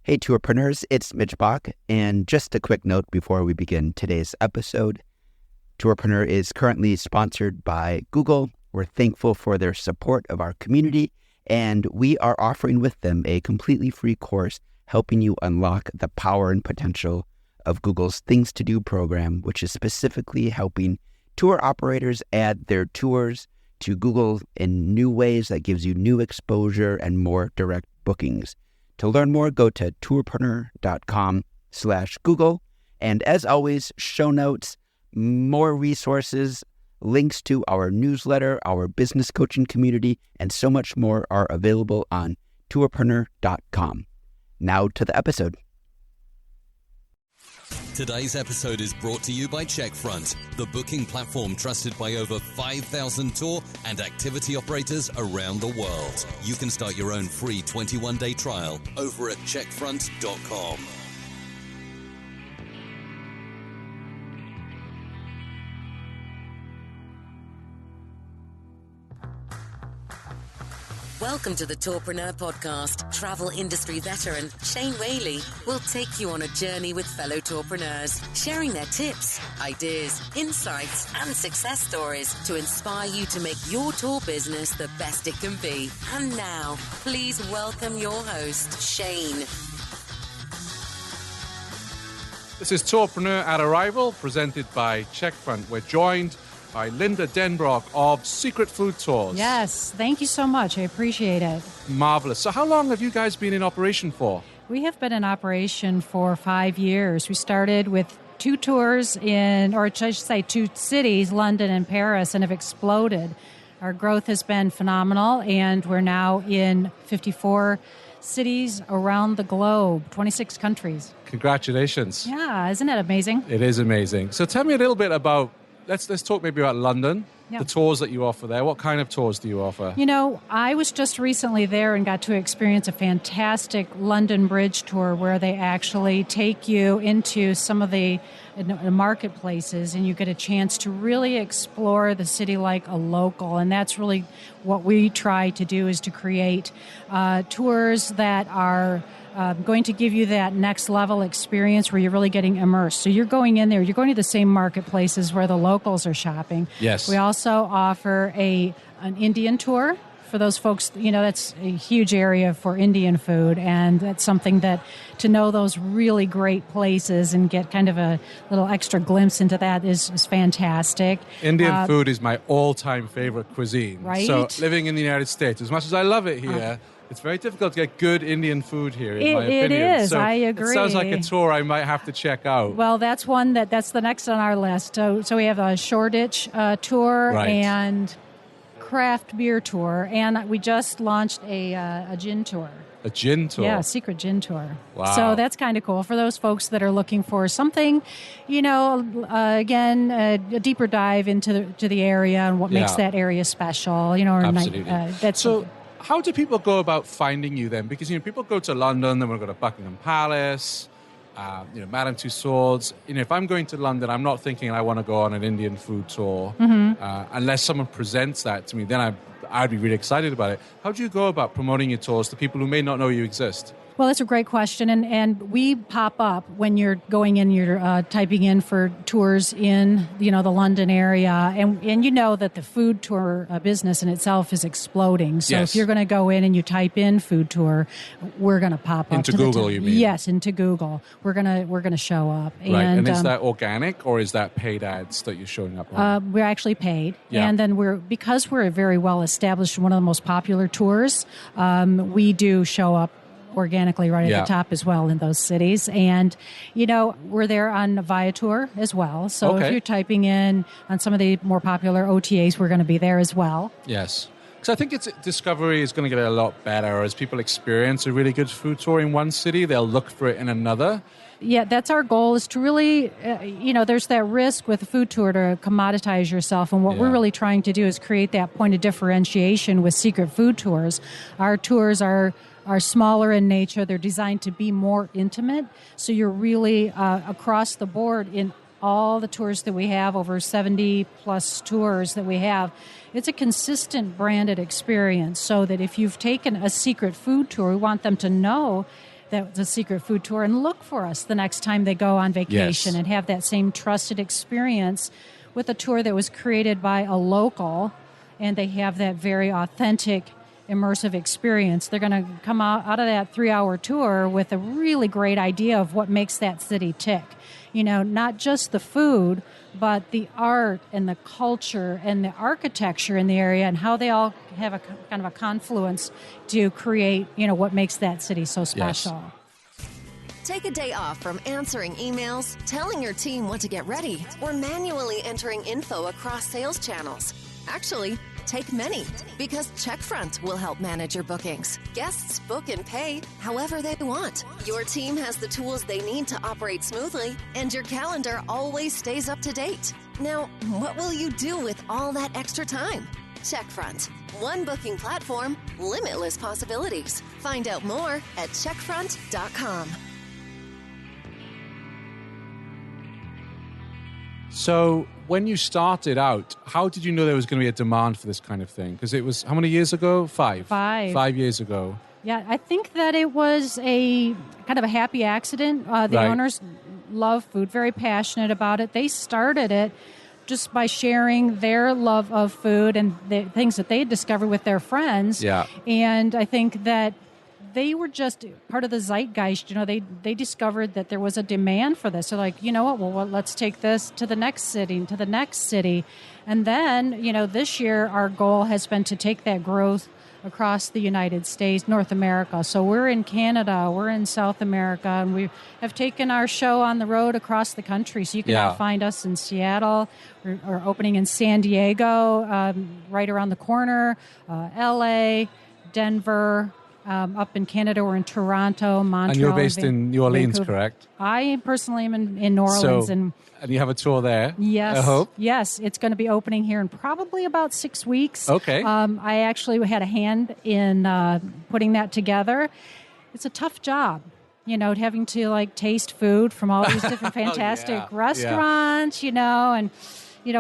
Hey, Tourpreneurs, it's Mitch Bach, and just a quick note before we begin today's episode. Tourpreneur is currently sponsored by Google. We're thankful for their support of our community, and we are offering with them a completely free course helping you unlock the power and potential of Google's Things to Do program, which is specifically helping tour operators add their tours to Google in new ways that gives you new exposure and more direct bookings. To learn more, go to tourpreneur.com/Google. And as always, show notes, more resources, links to our newsletter, our business coaching community, and so much more are available on tourpreneur.com. Now to the episode. Today's episode is brought to you by Checkfront, the booking platform trusted by over 5,000 tour and activity operators around the world. You can start your own free 21-day trial over at checkfront.com. Welcome to the Tourpreneur podcast. Travel industry veteran Shane Whaley will take you on a journey with fellow tourpreneurs, sharing their tips, ideas, insights, and success stories to inspire you to make your tour business the best it can be. And now, please welcome your host, Shane. This is Tourpreneur at Arrival, presented by Checkfront. We're joined by Linda Denbrock of Secret Food Tours. Yes, thank you so much. I appreciate it. Marvelous. So how long have you guys been in operation for? We have been in operation for 5 years. We started with 2 tours I should say 2 cities, London and Paris, and have exploded. Our growth has been phenomenal, and we're now in 54 cities around the globe, 26 countries. Congratulations. Yeah, isn't that amazing? It is amazing. So tell me a little bit about, let's talk maybe about London, the tours that you offer there. What kind of tours do you offer? You know, I was just recently there and got to experience a fantastic London Bridge tour where they actually take you into some of the marketplaces and you get a chance to really explore the city like a local. And that's really what we try to do, is to create tours that are going to give you that next level experience where you're really getting immersed. So you're going in there, you're going to the same marketplaces where the locals are shopping. Yes. We also offer an Indian tour for those folks. You know, that's a huge area for Indian food, and that's something that to know those really great places and get kind of a little extra glimpse into that is fantastic. Indian food is my all-time favorite cuisine. Right? So living in the United States, as much as I love it here, it's very difficult to get good Indian food here, in my opinion. It is, so I agree. It sounds like a tour I might have to check out. Well, that's the next on our list. So we have a Shoreditch tour and craft beer tour, and we just launched a gin tour. A gin tour? Yeah, a secret gin tour. Wow. So that's kind of cool for those folks that are looking for something, again, a deeper dive into the area and what makes that area special. Absolutely. How do people go about finding you then? Because, people go to London, then we'll go to Buckingham Palace, Madame Tussauds. If I'm going to London, I'm not thinking I want to go on an Indian food tour. Unless someone presents that to me, then I'd be really excited about it. How do you go about promoting your tours to people who may not know you exist? Well, that's a great question, and we pop up when you're going in, you're typing in for tours in, the London area, and you know that the food tour business in itself is exploding. So if you're going to go in and you type in food tour, we're going to pop up into Google. You mean? Yes, into Google. We're gonna show up. Right, and is that organic or is that paid ads that you're showing up on? We're actually paid, and then because we're very well established, one of the most popular tours, we do show up organically right at the top as well in those cities. And, we're there on Viator as well. So if you're typing in on some of the more popular OTAs, we're going to be there as well. Yes. Because I think discovery is going to get a lot better as people experience a really good food tour in one city. They'll look for it in another. Yeah, that's our goal, is to really, there's that risk with a food tour to commoditize yourself. And what we're really trying to do is create that point of differentiation with secret food tours. Our tours are smaller in nature. They're designed to be more intimate. So you're really across the board in all the tours that we have, over 70 plus tours that we have. It's a consistent branded experience, so that if you've taken a secret food tour, we want them to know that's a secret food tour and look for us the next time they go on vacation Yes. and have that same trusted experience with a tour that was created by a local, and they have that very authentic, immersive experience. They're going to come out of that 3-hour tour with a really great idea of what makes that city tick. Not just the food, but the art and the culture and the architecture in the area and how they all have a kind of a confluence to create, what makes that city so special. Yes. Take a day off from answering emails, telling your team what to get ready, or manually entering info across sales channels. Actually, take many, because Checkfront will help manage your bookings. Guests book and pay however they want. Your team has the tools they need to operate smoothly, and your calendar always stays up to date. Now, what will you do with all that extra time? Checkfront. One booking platform, limitless possibilities. Find out more at checkfront.com. So when you started out, how did you know there was going to be a demand for this kind of thing? Because it was, how many years ago? 5. 5 years ago. Yeah, I think that it was a kind of a happy accident. The Right. owners love food, very passionate about it. They started it just by sharing their love of food and the things that they had discovered with their friends. Yeah. And I think that they were just part of the zeitgeist. They discovered that there was a demand for this. They're like, you know what? Well, let's take this to the next city, and to the next city. And then, this year our goal has been to take that growth across the United States, North America. So we're in Canada, we're in South America, and we have taken our show on the road across the country. So you can now find us in Seattle, or opening in San Diego, right around the corner, LA, Denver. Up in Canada, we're in Toronto, Montreal. And you're based in New Orleans, Vancouver. correct? I personally am in New Orleans. And you have a tour there, Yes. I hope? Yes, it's going to be opening here in probably about 6 weeks. Okay. I actually had a hand in putting that together. It's a tough job, having to taste food from all these different fantastic restaurants, and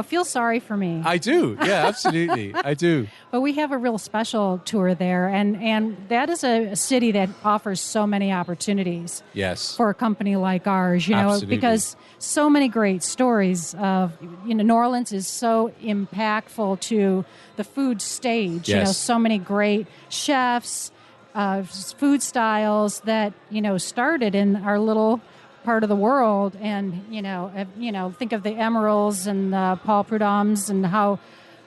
feel sorry for me. I do. Yeah, absolutely. I do. But we have a real special tour there, and that is a city that offers so many opportunities. Yes. For a company like ours, Absolutely. because so many great stories of, New Orleans is so impactful to the food stage. Yes. So many great chefs, food styles that, started in our little part of the world, and think of the Emeralds and the Paul Prudhommes and how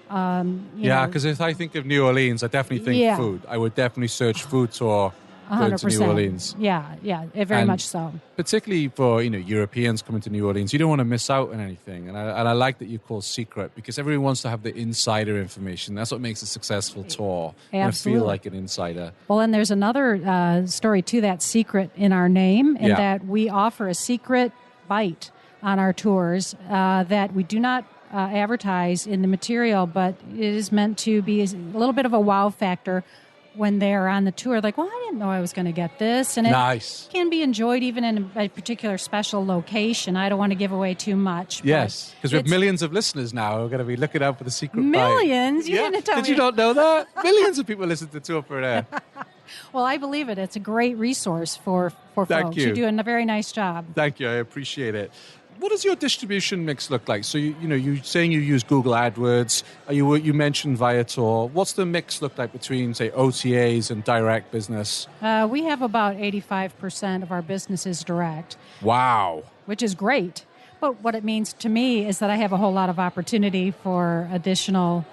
because if I think of New Orleans, I definitely think food. I would definitely search food tour going to New Orleans. Yeah, very much so. Particularly for Europeans coming to New Orleans, you don't want to miss out on anything. And I like that you call secret, because everyone wants to have the insider information. That's what makes a successful tour. Absolutely. And feel like an insider. Well, and there's another story to that secret in our name, in that we offer a secret bite on our tours that we do not advertise in the material, but it is meant to be a little bit of a wow factor when they're on the tour. Like, well, I didn't know I was going to get this. And it can be enjoyed even in a particular special location. I don't want to give away too much. Yes, because we have millions of listeners now who are going to be looking out for the secret bite. Millions? You didn't tell me. Did you not know that? Millions of people listen to Tourpreneur. Well, I believe it. It's a great resource for folks. Thank you. You're doing a very nice job. Thank you. I appreciate it. What does your distribution mix look like? So, you're saying you use Google AdWords. You mentioned Viator. What's the mix look like between, say, OTAs and direct business? We have about 85% of our business is direct. Wow. Which is great. But what it means to me is that I have a whole lot of opportunity for additional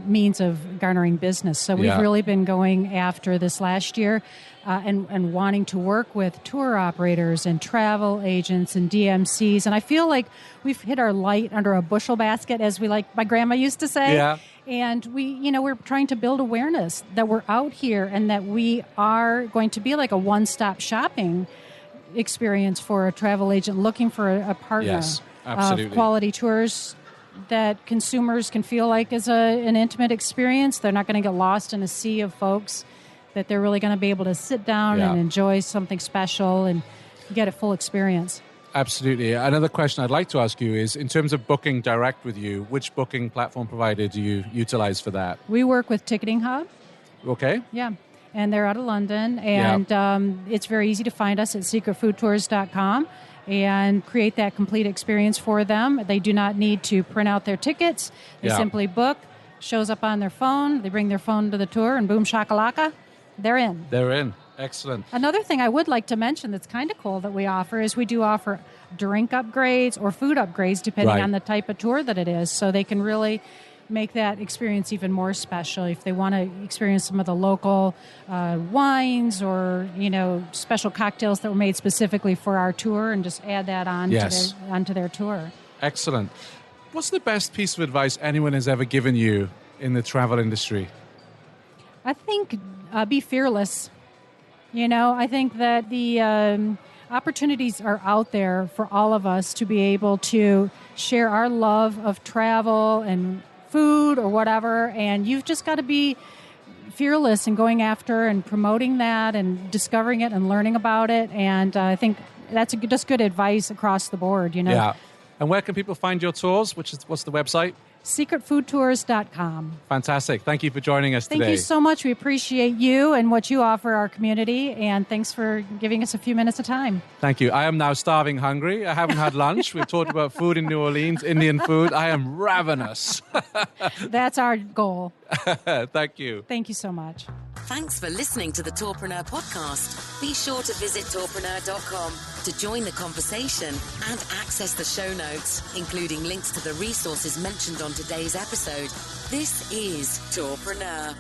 means of garnering business. So we've really been going after this last year and wanting to work with tour operators and travel agents and DMCs. And I feel like we've hit our light under a bushel basket, as my grandma used to say. Yeah. And we're trying to build awareness that we're out here and that we are going to be like a one-stop shopping experience for a travel agent looking for a partner of quality tours that consumers can feel like is an intimate experience. They're not going to get lost in a sea of folks, that they're really going to be able to sit down and enjoy something special and get a full experience. Absolutely. Another question I'd like to ask you is, in terms of booking direct with you, which booking platform provider do you utilize for that? We work with Ticketing Hub. Okay. Yeah. and they're out of London. And it's very easy to find us at secretfoodtours.com and create that complete experience for them. They do not need to print out their tickets. They simply book, shows up on their phone, they bring their phone to the tour, and boom shakalaka, they're in. They're in. Excellent. Another thing I would like to mention that's kind of cool that we offer is we do offer drink upgrades or food upgrades depending on the type of tour that it is. So they can really make that experience even more special if they want to experience some of the local wines or, special cocktails that were made specifically for our tour and just add that on onto their tour. Excellent. What's the best piece of advice anyone has ever given you in the travel industry? I think be fearless. I think that the opportunities are out there for all of us to be able to share our love of travel and food or whatever, and you've just got to be fearless in going after and promoting that and discovering it and learning about it, and I think that's just good advice across the board, Yeah. And where can people find your tours? What's the website? secretfoodtours.com. Fantastic. Thank you for joining us today. Thank you so much. We appreciate you and what you offer our community, and thanks for giving us a few minutes of time. Thank you. I am now starving hungry. I haven't had lunch. We've talked about food in New Orleans, Indian food. I am ravenous. That's our goal. Thank you. Thank you so much. Thanks for listening to the Tourpreneur podcast. Be sure to visit tourpreneur.com to join the conversation and access the show notes, including links to the resources mentioned on today's episode. This is Tourpreneur.